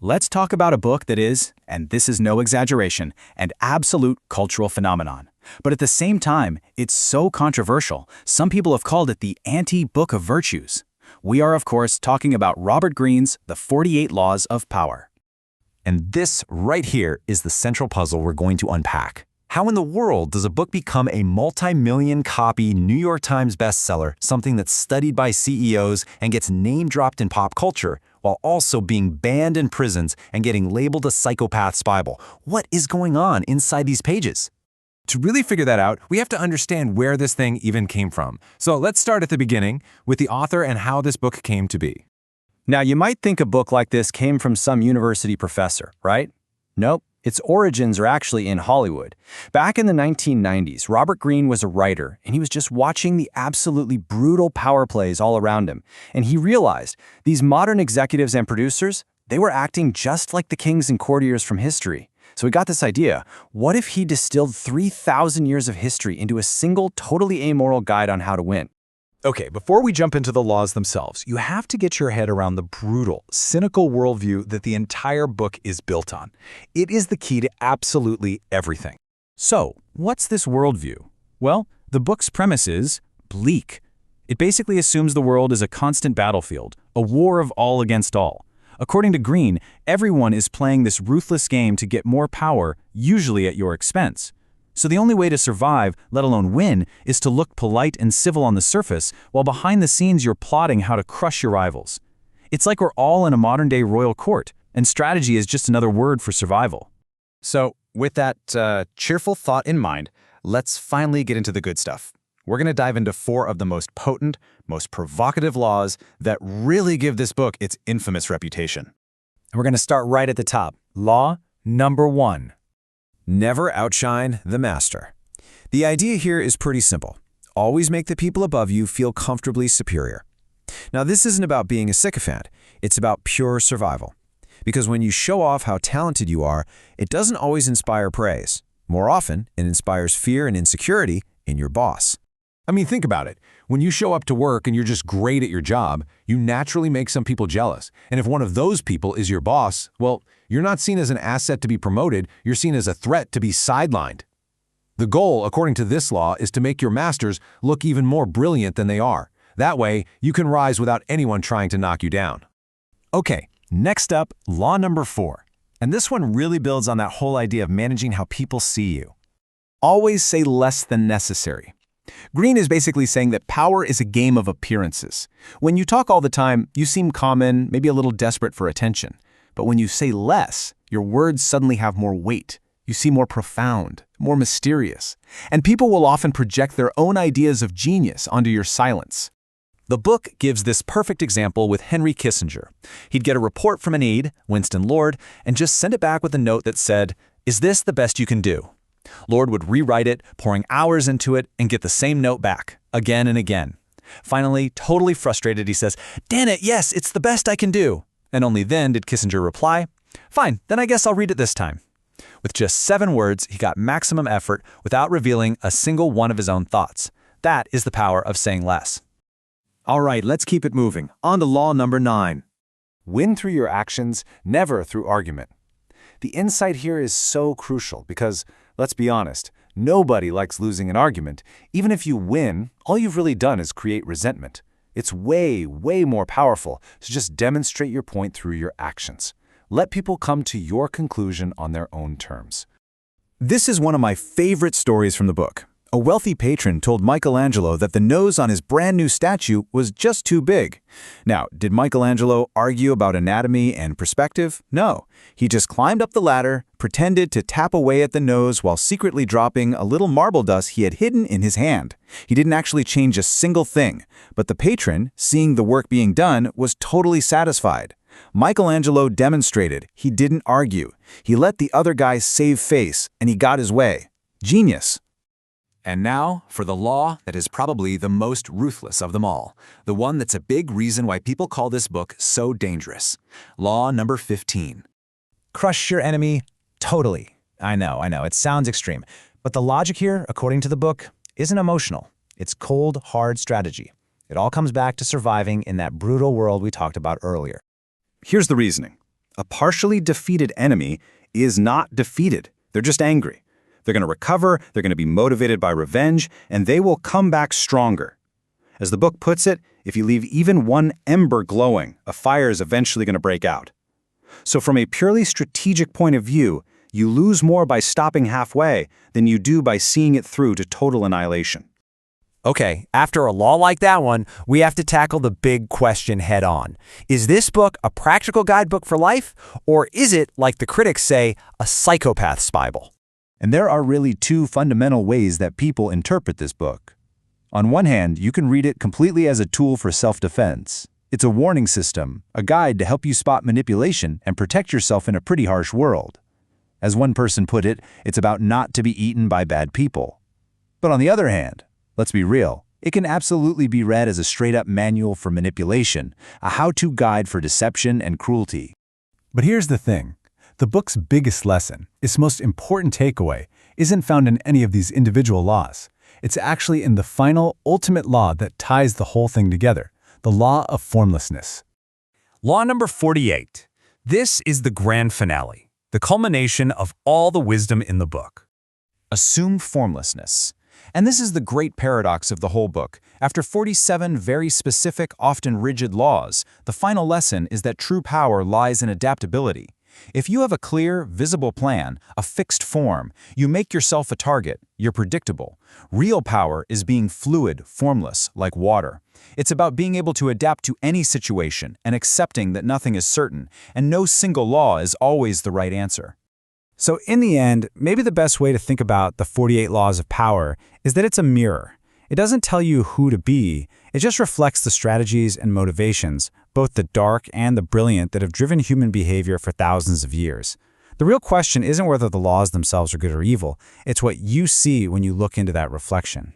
Let's talk about a book that is, and this is no exaggeration, an absolute cultural phenomenon. But at the same time, it's so controversial, some people have called it the anti-book of virtues. We are, of course, talking about Robert Greene's The 48 Laws of Power. And this right here is the central puzzle we're going to unpack. How in the world does a book become a multi-million copy New York Times bestseller, something that's studied by CEOs and gets name-dropped in pop culture, while also being banned in prisons and getting labeled a psychopath's Bible? What is going on inside these pages? To really figure that out, we have to understand where this thing even came from. So let's start at the beginning with the author and how this book came to be. Now, you might think a book like this came from some university professor, right? Nope. Its origins are actually in Hollywood. Back in the 1990s, Robert Greene was a writer, and he was just watching the absolutely brutal power plays all around him. And he realized these modern executives and producers, they were acting just like the kings and courtiers from history. So he got this idea: what if he distilled 3,000 years of history into a single, totally amoral guide on how to win? Okay, before we jump into the laws themselves, you have to get your head around the brutal, cynical worldview that the entire book is built on. It is the key to absolutely everything. So, what's this worldview? Well, the book's premise is bleak. It basically assumes the world is a constant battlefield, a war of all against all. According to Greene, everyone is playing this ruthless game to get more power, usually at your expense. So the only way to survive, let alone win, is to look polite and civil on the surface, while behind the scenes you're plotting how to crush your rivals. It's like we're all in a modern-day royal court, and strategy is just another word for survival. So, with that cheerful thought in mind, let's finally get into the good stuff. We're going to dive into 4 of the most potent, most provocative laws that really give this book its infamous reputation. And we're going to start right at the top. Law number 1. Never outshine the master. The idea here is pretty simple. Always make the people above you feel comfortably superior. Now, this isn't about being a sycophant. It's about pure survival. Because when you show off how talented you are, it doesn't always inspire praise. More often, it inspires fear and insecurity in your boss. I mean, think about it. When you show up to work and you're just great at your job, you naturally make some people jealous. And if one of those people is your boss, well, you're not seen as an asset to be promoted, you're seen as a threat to be sidelined. The goal, according to this law, is to make your masters look even more brilliant than they are. That way, you can rise without anyone trying to knock you down. Okay, next up, law number 4. And this one really builds on that whole idea of managing how people see you. Always say less than necessary. Greene is basically saying that power is a game of appearances. When you talk all the time, you seem common, maybe a little desperate for attention. But when you say less, your words suddenly have more weight. You seem more profound, more mysterious. And people will often project their own ideas of genius onto your silence. The book gives this perfect example with Henry Kissinger. He'd get a report from an aide, Winston Lord, and just send it back with a note that said, "Is this the best you can do?" Lord would rewrite it, pouring hours into it, and get the same note back, again and again. Finally, totally frustrated, he says, "Damn it, yes, it's the best I can do." And only then did Kissinger reply, "Fine, then I guess I'll read it this time." With just 7 words, he got maximum effort without revealing a single one of his own thoughts. That is the power of saying less. All right, let's keep it moving. On to law number 9. Win through your actions, never through argument. The insight here is so crucial because, let's be honest, nobody likes losing an argument. Even if you win, all you've really done is create resentment. It's way, way more powerful to just demonstrate your point through your actions. Let people come to your conclusion on their own terms. This is one of my favorite stories from the book. A wealthy patron told Michelangelo that the nose on his brand new statue was just too big. Now, did Michelangelo argue about anatomy and perspective? No. He just climbed up the ladder, pretended to tap away at the nose while secretly dropping a little marble dust he had hidden in his hand. He didn't actually change a single thing, but the patron, seeing the work being done, was totally satisfied. Michelangelo demonstrated he didn't argue. He let the other guy save face, and he got his way. Genius. And now for the law that is probably the most ruthless of them all, the one that's a big reason why people call this book so dangerous. Law number 15. Crush your enemy totally. I know, it sounds extreme. But the logic here, according to the book, isn't emotional. It's cold, hard strategy. It all comes back to surviving in that brutal world we talked about earlier. Here's the reasoning. A partially defeated enemy is not defeated. They're just angry. They're going to recover, they're going to be motivated by revenge, and they will come back stronger. As the book puts it, if you leave even one ember glowing, a fire is eventually going to break out. So from a purely strategic point of view, you lose more by stopping halfway than you do by seeing it through to total annihilation. Okay, after a law like that one, we have to tackle the big question head on. Is this book a practical guidebook for life, or is it, like the critics say, a psychopath's Bible? And there are really two fundamental ways that people interpret this book. On one hand, you can read it completely as a tool for self-defense. It's a warning system, a guide to help you spot manipulation and protect yourself in a pretty harsh world. As one person put it, it's about not to be eaten by bad people. But on the other hand, let's be real, it can absolutely be read as a straight-up manual for manipulation, a how-to guide for deception and cruelty. But here's the thing. The book's biggest lesson, its most important takeaway, isn't found in any of these individual laws. It's actually in the final, ultimate law that ties the whole thing together, the law of formlessness. Law number 48. This is the grand finale, the culmination of all the wisdom in the book. Assume formlessness. And this is the great paradox of the whole book. After 47 very specific, often rigid laws, the final lesson is that true power lies in adaptability. If you have a clear, visible plan, a fixed form, you make yourself a target, you're predictable. Real power is being fluid, formless, like water. It's about being able to adapt to any situation and accepting that nothing is certain, and no single law is always the right answer. So in the end, maybe the best way to think about the 48 laws of power is that it's a mirror. It doesn't tell you who to be, it just reflects the strategies and motivations, both the dark and the brilliant, that have driven human behavior for thousands of years. The real question isn't whether the laws themselves are good or evil, it's what you see when you look into that reflection.